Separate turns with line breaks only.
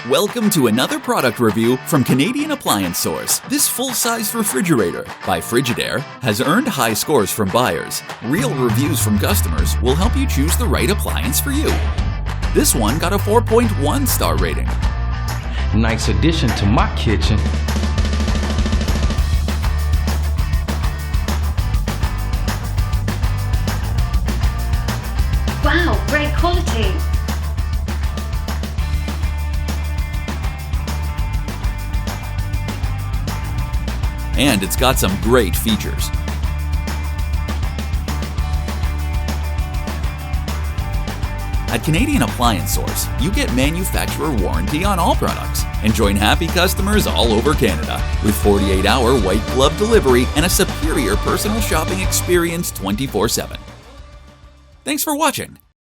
Welcome to another product review from Canadian Appliance Source. This full-size refrigerator by Frigidaire has earned high scores from buyers. Real reviews from customers will help you choose the right appliance for you. This one got a 4.1 star rating.
Nice addition to my kitchen.
Wow, great quality.
And it's got some great features. At Canadian Appliance Source, you get manufacturer warranty on all products and join happy customers all over Canada with 48-hour white glove delivery and a superior personal shopping experience 24/7. Thanks for watching.